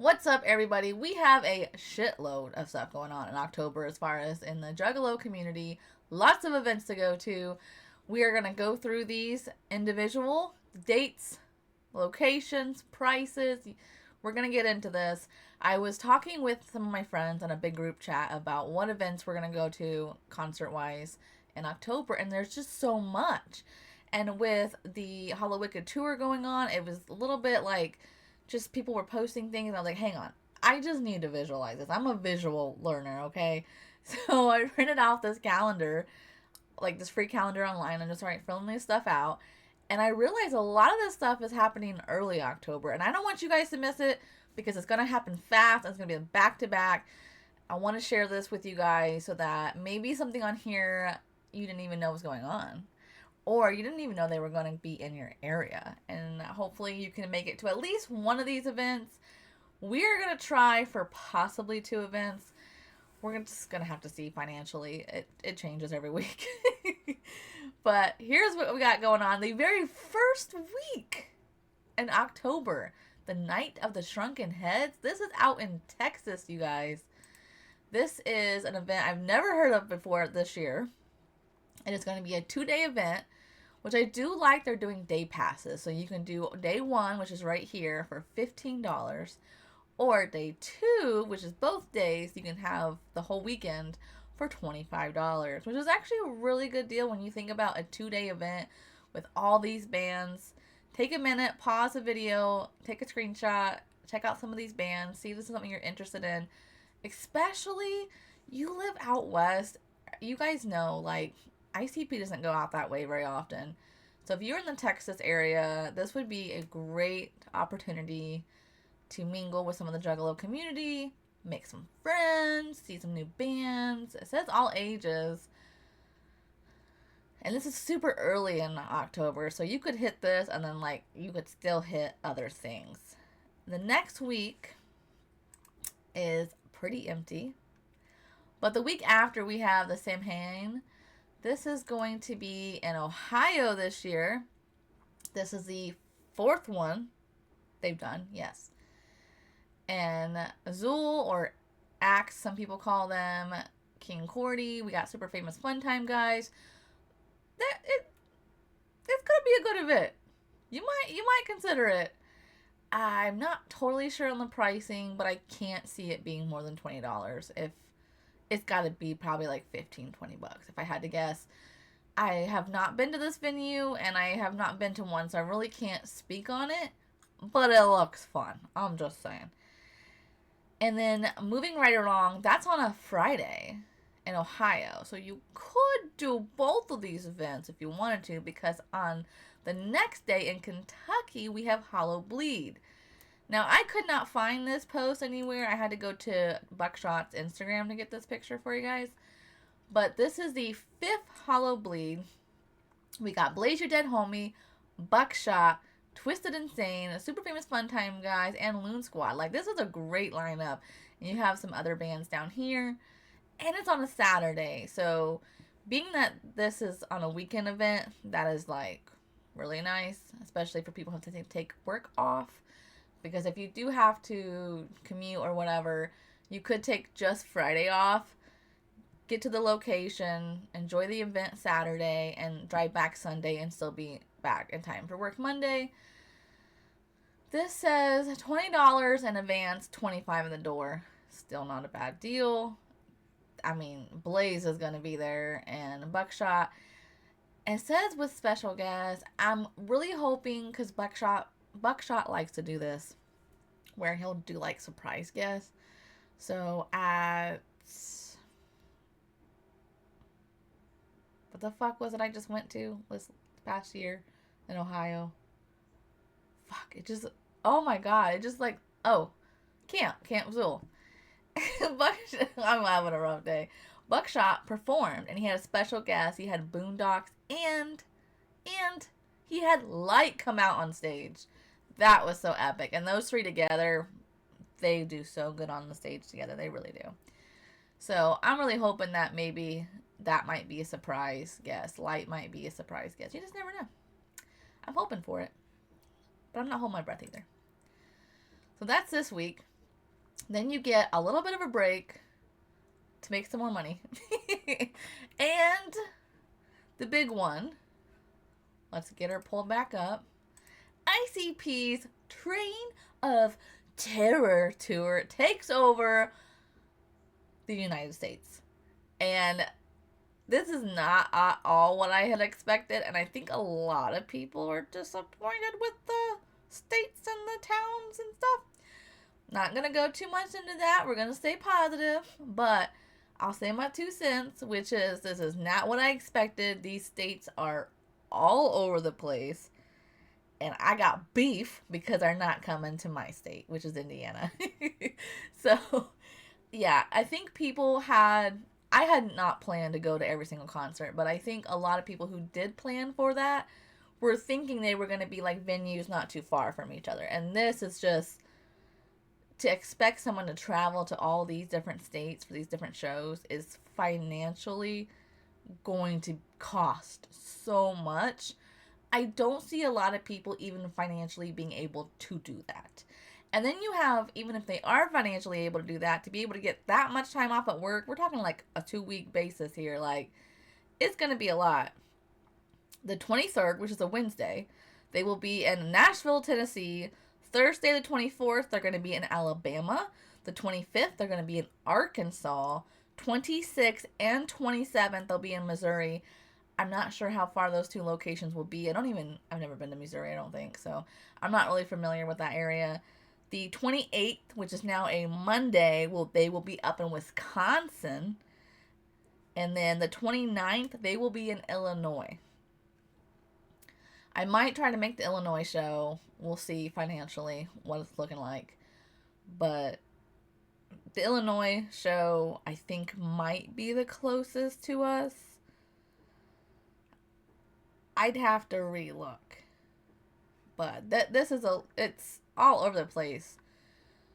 What's up, everybody? We have a shitload of stuff going on in October as far as in the Juggalo community. Lots of events to go to. We are going to go through these individual dates, locations, prices. We're going to get into this. I was talking with some of my friends on a big group chat about what events we're going to go to concert-wise in October, and there's just so much. And with the Hollow Wicked tour going on, it was a little bit like just people were posting things, and I was like, hang on, I just need to visualize this. I'm a visual learner, okay? So I printed out this calendar, like this free calendar online, and just started filling this stuff out. And I realized a lot of this stuff is happening early October, and I don't want you guys to miss it because it's going to happen fast. It's going to be back to back. I want to share this with you guys so that maybe something on here you didn't even know was going on, or you didn't even know they were going to be in your area. And hopefully you can make it to at least one of these events. We're going to try for possibly 2 events. We're just going to have to see financially. It changes every week. But here's what we got going on. The very first week in October, the Night of the Shrunken Heads. This is out in Texas, you guys. This is an event I've never heard of before this year. And it's going to be a 2-day event, which I do like. They're doing day passes. So you can do day 1, which is right here, for $15. Or day 2, which is both days, you can have the whole weekend for $25. Which is actually a really good deal when you think about a 2-day event with all these bands. Take a minute, pause the video, take a screenshot, check out some of these bands, see if this is something you're interested in. Especially, you live out west. You guys know, like, ICP doesn't go out that way very often. So if you're in the Texas area, this would be a great opportunity to mingle with some of the Juggalo community, make some friends, see some new bands. It says all ages. And this is super early in October, so you could hit this and then, like, you could still hit other things. The next week is pretty empty. But the week after, we have the Samhain. This is going to be in Ohio this year. This is the 4th one they've done, yes. And Azul, or Axe, some people call them, King Cordy. We got Super Famous Fun Time guys. It's gonna be a good event. You might consider it. I'm not totally sure on the pricing, but I can't see it being more than $20. If it's got to be probably like 15, 20 bucks if I had to guess. I have not been to this venue, and I have not been to one, so I really can't speak on it, but it looks fun. I'm just saying. And then moving right along, that's on a Friday in Ohio. So you could do both of these events if you wanted to, because on the next day in Kentucky, we have Hollow Bleed. Now, I could not find this post anywhere. I had to go to BukShot's Instagram to get this picture for you guys. But this is the 5th Hollow Bleed. We got Blaze Your Dead Homie, BukShot, Twiztid Insane, Super Famous Fun Time guys, and Loon Squad. Like, this is a great lineup. And you have some other bands down here. And it's on a Saturday. So, being that this is on a weekend event, that is, like, really nice. Especially for people who have to take work off. Because if you do have to commute or whatever, you could take just Friday off, get to the location, enjoy the event Saturday, and drive back Sunday and still be back in time for work Monday. This says $20 in advance, $25 in the door. Still not a bad deal. I mean, Blaze is going to be there, and BukShot. It says with special guests. I'm really hoping, because BukShot likes to do this, where he'll do, like, surprise guests. So at, what the fuck was it I just went to this past year in Ohio? Fuck, it just, oh my god, it just, like, Camp Zool. I'm having a rough day. BukShot performed, and he had a special guest. He had Boondox, and he had Light come out on stage. That was so epic. And those 3 together, they do so good on the stage together. They really do. So I'm really hoping that maybe that might be a surprise guest. Light might be a surprise guest. You just never know. I'm hoping for it. But I'm not holding my breath either. So that's this week. Then you get a little bit of a break to make some more money. And the big one, let's get her pulled back up. ICP's Train of Terror tour takes over the United States. And this is not at all what I had expected, and I think a lot of people are disappointed with the states and the towns and stuff. Not gonna go too much into that. We're gonna stay positive, but I'll say my 2 cents, which is this is not what I expected. These states are all over the place, and I got beef because they're not coming to my state, which is Indiana. So, yeah, I think I had not planned to go to every single concert, but I think a lot of people who did plan for that were thinking they were going to be like venues not too far from each other. And this is just to expect someone to travel to all these different states for these different shows is financially going to cost so much. I don't see a lot of people even financially being able to do that. And then you have, even if they are financially able to do that, to be able to get that much time off at work, we're talking like a 2-week basis here. Like, it's going to be a lot. The 23rd, which is a Wednesday, they will be in Nashville, Tennessee. Thursday, the 24th, they're going to be in Alabama. The 25th, they're going to be in Arkansas. 26th and 27th, they'll be in Missouri. I'm not sure how far those 2 locations will be. I've never been to Missouri, I don't think. So I'm not really familiar with that area. The 28th, which is now a Monday, they will be up in Wisconsin. And then the 29th, they will be in Illinois. I might try to make the Illinois show. We'll see financially what it's looking like. But the Illinois show, I think, might be the closest to us. I'd have to relook. But it's all over the place.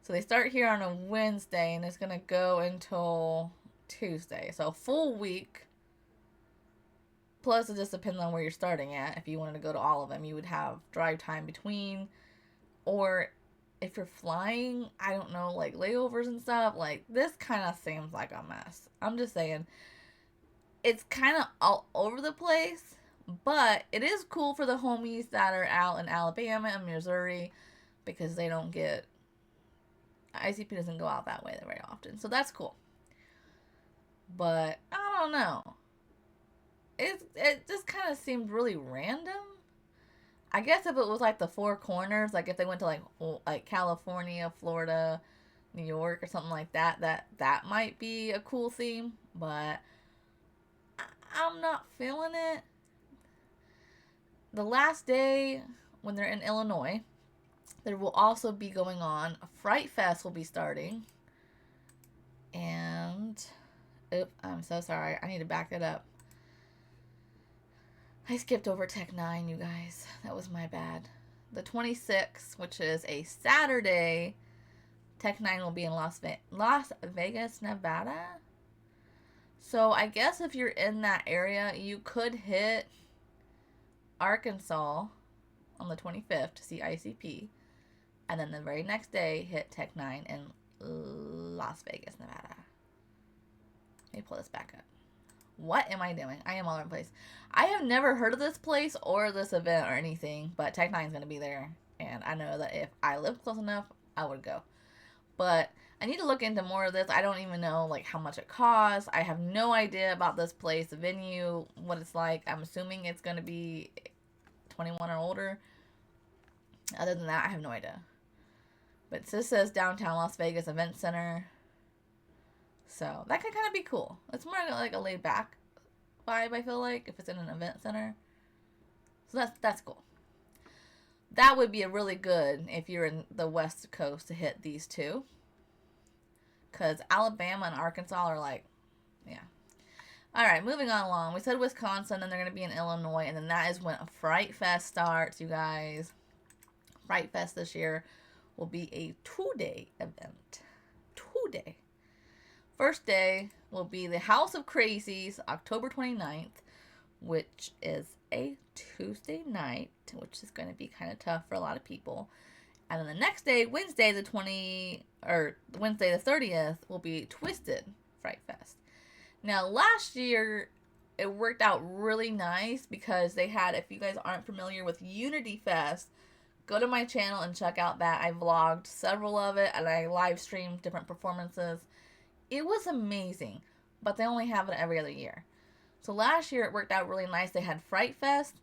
So they start here on a Wednesday, and it's going to go until Tuesday. So a full week. Plus, it just depends on where you're starting at. If you wanted to go to all of them, you would have drive time between. Or if you're flying, I don't know, like layovers and stuff. Like, this kind of seems like a mess. I'm just saying. It's kind of all over the place. But it is cool for the homies that are out in Alabama and Missouri, because they don't get... ICP doesn't go out that way very often. So that's cool. But, I don't know. It just kind of seemed really random. I guess if it was like the 4 corners, like if they went to like California, Florida, New York, or something like that, that might be a cool theme. But I'm not feeling it. The last day, when they're in Illinois, there will also be going on. Fright Fest will be starting. And, I'm so sorry. I need to back it up. I skipped over Tech9, you guys. That was my bad. The 26th, which is a Saturday, Tech9 will be in Las Vegas, Nevada. So I guess if you're in that area, you could hit Arkansas on the 25th to see ICP. And then the very next day, hit Tech9 in Las Vegas, Nevada. Let me pull this back up. What am I doing? I am all over the place. I have never heard of this place or this event or anything, but Tech9 is going to be there. And I know that if I lived close enough, I would go. But I need to look into more of this. I don't even know like how much it costs. I have no idea about this place, the venue, what it's like. I'm assuming it's going to be 21 or older. Other than that, I have no idea. But this says Downtown Las Vegas Event Center. So that could kind of be cool. It's more like a laid back vibe, I feel like, if it's in an event center. So that's cool. That would be a really good if you're in the West Coast to hit these 2. Because Alabama and Arkansas are like, yeah. Alright, moving on along. We said Wisconsin, then they're going to be in Illinois, and then that is when Fright Fest starts, you guys. Fright Fest this year will be a 2-day event. 2-day. First day will be the House of Crazies, October 29th, which is a Tuesday night, which is going to be kind of tough for a lot of people. And then the next day, Wednesday the 30th, will be Twiztid Fright Fest. Now, last year, it worked out really nice because they had, if you guys aren't familiar with Unity Fest, go to my channel and check out that. I vlogged several of it and I live streamed different performances. It was amazing, but they only have it every other year. So last year it worked out really nice. They had Fright Fest,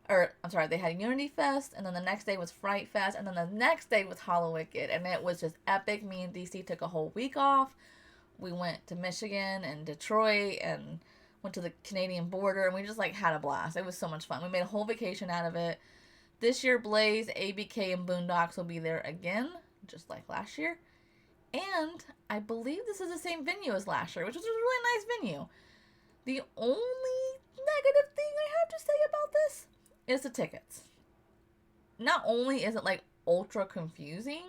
they had Unity Fest, and then the next day was Fright Fest, and then the next day was Hallowicked, and it was just epic. Me and DC took a whole week off. We went to Michigan and Detroit and went to the Canadian border, and we just like had a blast. It was so much fun. We made a whole vacation out of it. This year, Blaze, ABK, and Boondox will be there again, just like last year. And I believe this is the same venue as last year, which was a really nice venue. The only negative thing I have to say about this is the tickets. Not only is it like ultra confusing,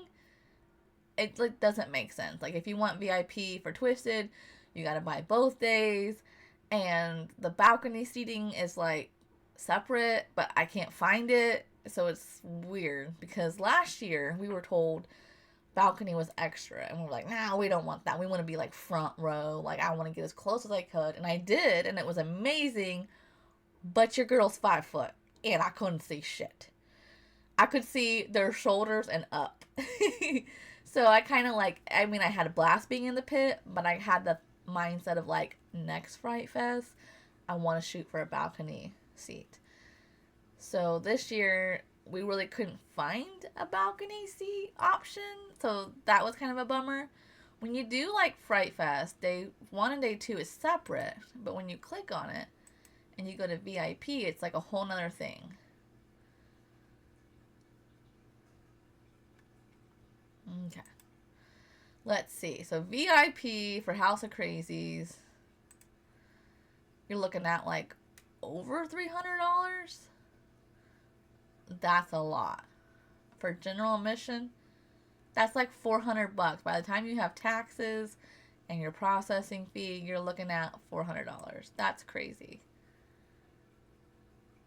it like doesn't make sense. Like if you want VIP for Twiztid, you gotta buy both days, and the balcony seating is like separate, but I can't find it, so it's weird. Because last year we were told balcony was extra, and we were like, nah, we don't want that. We want to be like front row. Like I want to get as close as I could, and I did, and it was amazing. But your girl's 5 foot, and I couldn't see shit. I could see their shoulders and up. So I kind of like, I mean, I had a blast being in the pit, but I had the mindset of like, next Fright Fest, I want to shoot for a balcony seat. So this year, we really couldn't find a balcony seat option, so that was kind of a bummer. When you do like Fright Fest, day 1 and day 2 is separate, but when you click on it and you go to VIP, it's like a whole nother thing. Okay. Let's see. So VIP for House of Crazies, you're looking at like over $300. That's a lot. For general admission, that's like $400. By the time you have taxes and your processing fee, you're looking at $400. That's crazy.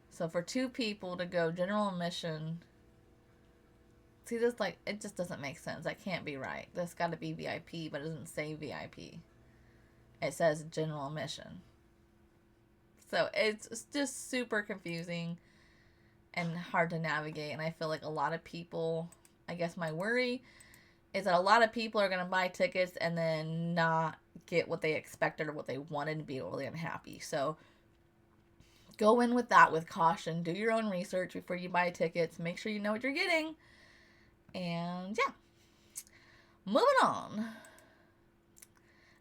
So for 2 people to go general admission, see this, like, it just doesn't make sense. That can't be right. This got to be VIP, but it doesn't say VIP. It says general admission. So it's just super confusing and hard to navigate. And I feel like a lot of people, I guess my worry is that a lot of people are going to buy tickets and then not get what they expected or what they wanted, and be really unhappy. So go in with that with caution. Do your own research before you buy tickets. Make sure you know what you're getting. And yeah, moving on.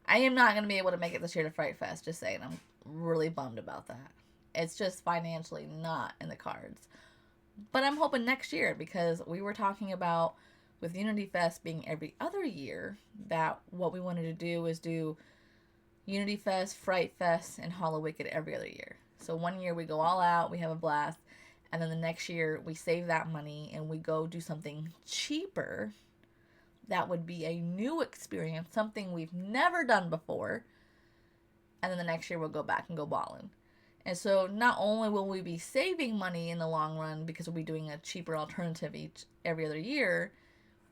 I am not going to be able to make it this year to Fright Fest, just saying. I'm really bummed about that. It's just financially not in the cards. But I'm hoping next year, because we were talking about, with Unity Fest being every other year, that what we wanted to do is do Unity Fest, Fright Fest, and Hallowicked every other year. So one year we go all out, we have a blast, and then the next year we save that money and we go do something cheaper that would be a new experience, something we've never done before, and then the next year we'll go back and go balling. And so not only will we be saving money in the long run because we'll be doing a cheaper alternative every other year,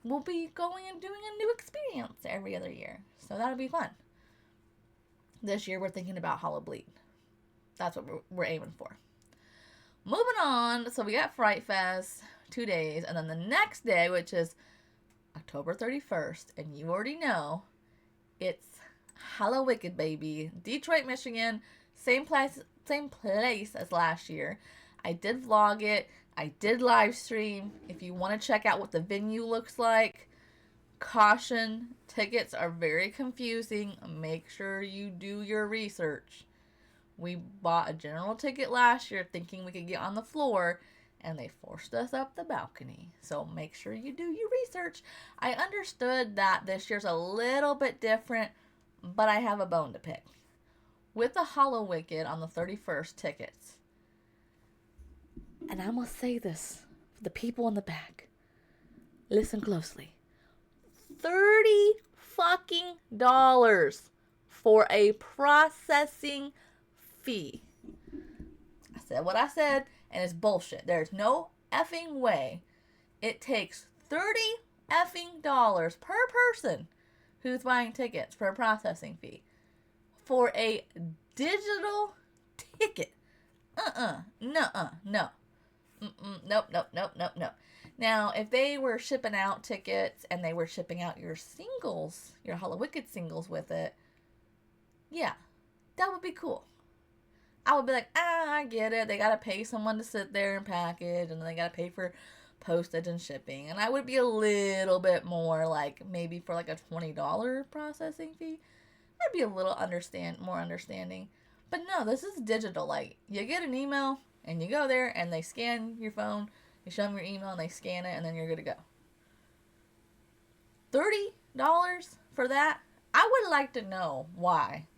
we'll be going and doing a new experience every other year. So that'll be fun. This year we're thinking about Halloween. That's what we're aiming for. Moving on, so we got Fright Fest, 2 days, and then the next day, which is October 31st, and you already know, it's Hallowicked, baby. Detroit, Michigan, same place as last year. I did vlog it. I did live stream. If you want to check out what the venue looks like, caution, tickets are very confusing. Make sure you do your research. We bought a general ticket last year thinking we could get on the floor, and they forced us up the balcony. So make sure you do your research. I understood that this year's a little bit different, but I have a bone to pick. With the Hallowicked on the 31st tickets, and I'm going to say this for the people in the back, listen closely, $30 fucking dollars for a processing fee. I said what I said, and it's bullshit. There's no effing way it takes $30 effing dollars per person who's buying tickets for a processing fee for a digital ticket. No. Nope. Now, if they were shipping out tickets and they were shipping out your singles, your Hollow-Wicked singles with it, yeah, that would be cool. I would be like, I get it. They got to pay someone to sit there and package, and then they got to pay for postage and shipping. And I would be a little bit more like, maybe for like a $20 processing fee, I'd be a little more understanding. But no, this is digital. Like, you get an email, and you go there, and they scan your phone, you show them your email, and they scan it, and then you're good to go. $30 for that? I would like to know why.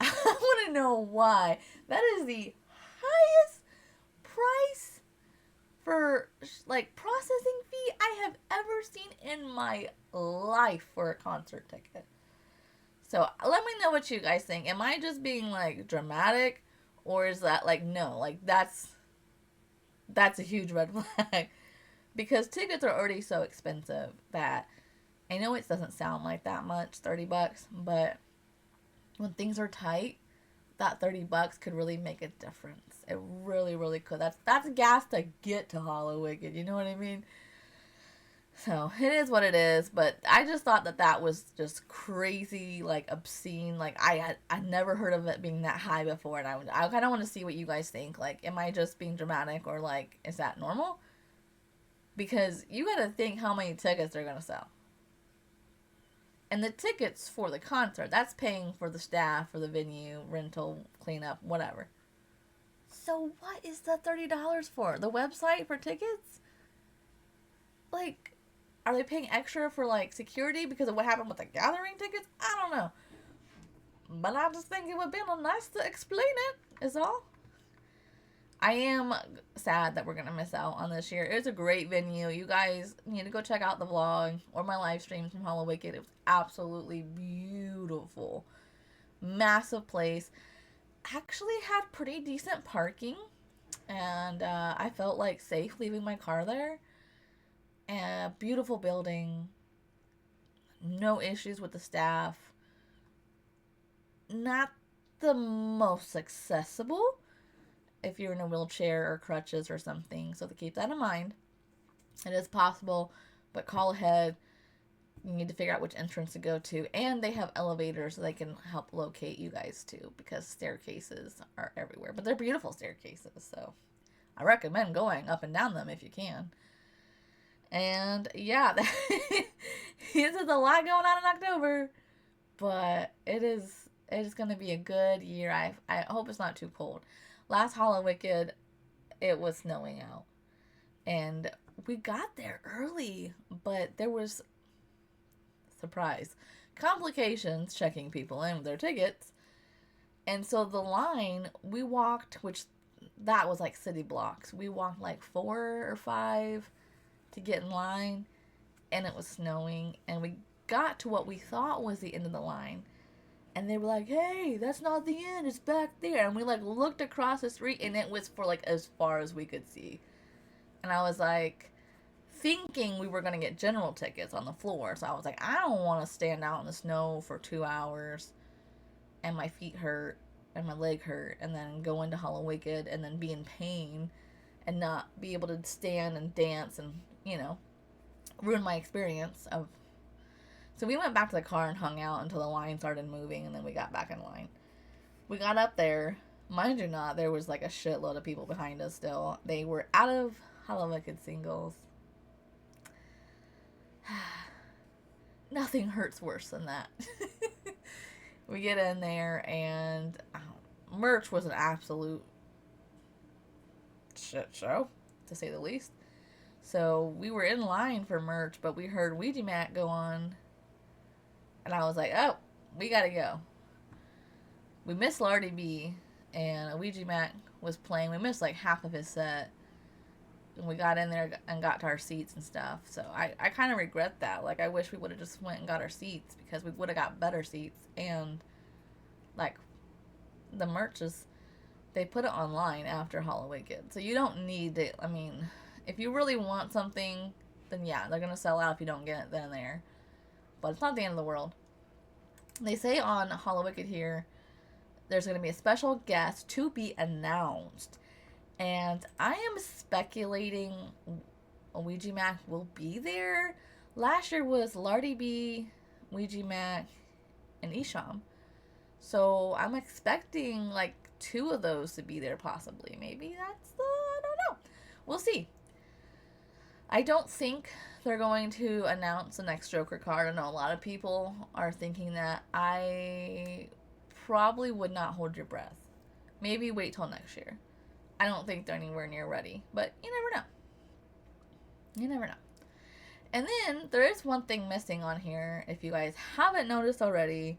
I want to know why. That is the highest price for, like, processing fee I have ever seen in my life for a concert ticket. So, let me know what you guys think. Am I just being, like, dramatic? Or is that, like, no, like, that's a huge red flag. Because tickets are already so expensive that I know it doesn't sound like that much, $30, but when things are tight, that $30 could really make a difference. It really, really could. That's gas to get to Hollow-Wicked. You know what I mean? So it is what it is. But I just thought that was just crazy, like obscene. Like I never heard of it being that high before, and I kind of want to see what you guys think. Like, am I just being dramatic, or like is that normal? Because you got to think how many tickets they're gonna sell. And the tickets for the concert, that's paying for the staff, for the venue, rental, cleanup, whatever. So what is the $30 for? The website for tickets? Like, are they paying extra for, like, security because of what happened with the gathering tickets? I don't know. But I just think it would be nice to explain it, is all. I am sad that we're going to miss out on this year. It was a great venue. You guys need to go check out the vlog or my live streams from Hollow-Wicked. It was absolutely beautiful. Massive place. Actually had pretty decent parking. And I felt like safe leaving my car there. And beautiful building. No issues with the staff. Not the most accessible if you're in a wheelchair or crutches or something. So to keep that in mind. It is possible, but call ahead. You need to figure out which entrance to go to. And they have elevators so they can help locate you guys too, because staircases are everywhere. But they're beautiful staircases, so I recommend going up and down them if you can. And yeah, this is a lot going on in October, but it is going to be a good year. I hope it's not too cold. Last Hollow-Wicked, it was snowing out. And we got there early, but there was, surprise, complications checking people in with their tickets. And so the line, we walked, which that was like city blocks. We walked like 4 or 5 to get in line, and it was snowing. And we got to what we thought was the end of the line. And they were like, hey, that's not the end, it's back there. And we like looked across the street, and it was for like as far as we could see. And I was like, thinking we were going to get general tickets on the floor. So I was like, I don't want to stand out in the snow for 2 hours and my feet hurt and my leg hurt, and then go into Hollow-Wicked and then be in pain and not be able to stand and dance and, ruin my experience of. So we went back to the car and hung out until the line started moving, and then we got back in line. We got up there. Mind you not, there was like a shitload of people behind us still. They were out of Hollow-Wicked singles. Nothing hurts worse than that. We get in there, and merch was an absolute shit show, to say the least. So we were in line for merch, but we heard Ouija Mat go on. And I was like, oh, we gotta go. We missed Lardy B, and a Ouija Mat was playing. We missed like half of his set. And we got in there and got to our seats and stuff. So I kind of regret that. Like, I wish we would have just went and got our seats, because we would have got better seats. And, like, the merch is, they put it online after Hollow-Wicked. So you don't need it. I mean, if you really want something, then yeah, they're going to sell out if you don't get it then and there. But it's not the end of the world. They say on HalloWicked here, there's going to be a special guest to be announced. And I am speculating Ouija Mac will be there. Last year was Lardy B, Ouija Mac, and Isham. So I'm expecting like 2 of those to be there possibly. Maybe that's I don't know. We'll see. I don't think they're going to announce the next Joker card. I know a lot of people are thinking that. I probably would not hold your breath. Maybe wait till next year. I don't think they're anywhere near ready, but you never know. You never know. And then there is one thing missing on here. If you guys haven't noticed already,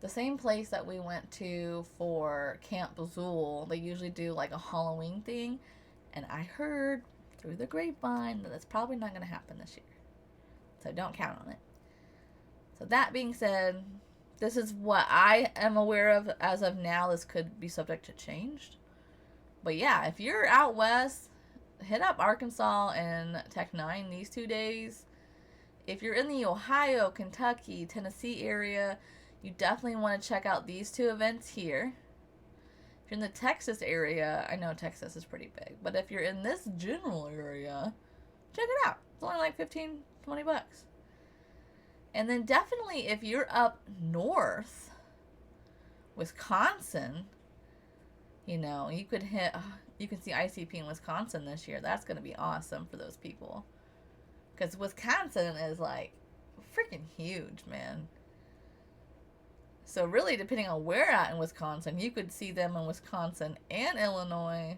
the same place that we went to for Camp Zool, they usually do like a Halloween thing. And I heard through the grapevine that that's probably not going to happen this year. So don't count on it. So that being said, this is what I am aware of as of now. This could be subject to change. But yeah, if you're out west, hit up Arkansas and N9ne these 2 days. If you're in the Ohio, Kentucky, Tennessee area, you definitely want to check out these 2 events here. If you're in the Texas area, I know Texas is pretty big, but if you're in this general area, check it out. It's only like $15-$20. And then definitely if you're up north, Wisconsin, you know, you could hit, you can see ICP in Wisconsin this year. That's going to be awesome for those people. Because Wisconsin is like freaking huge, man. So really, depending on where at in Wisconsin, you could see them in Wisconsin and Illinois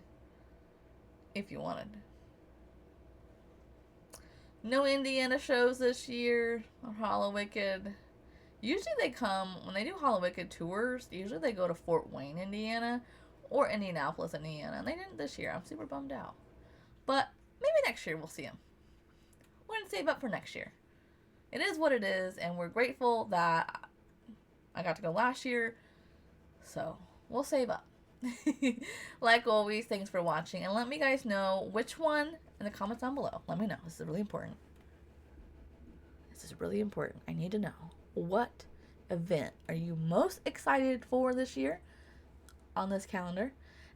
if you wanted. No Indiana shows this year or HalloWicked. Usually they come, when they do HalloWicked tours, usually they go to Fort Wayne, Indiana, or Indianapolis, Indiana. And they didn't this year. I'm super bummed out. But maybe next year we'll see them. We're going to save up for next year. It is what it is, and we're grateful that I got to go last year. So we'll save up. Like always, thanks for watching. And let me guys know which one in the comments down below. Let me know. This is really important. This is really important. I need to know, what event are you most excited for this year on this calendar?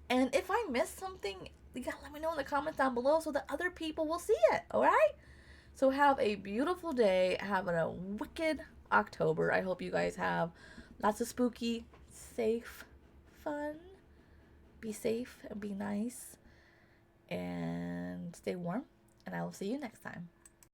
And if I missed something, you gotta let me know in the comments down below so that other people will see it. Alright? So have a beautiful day. Have a wicked October. I hope you guys have lots of spooky, safe, fun. Be safe and be nice. And stay warm. And I will see you next time.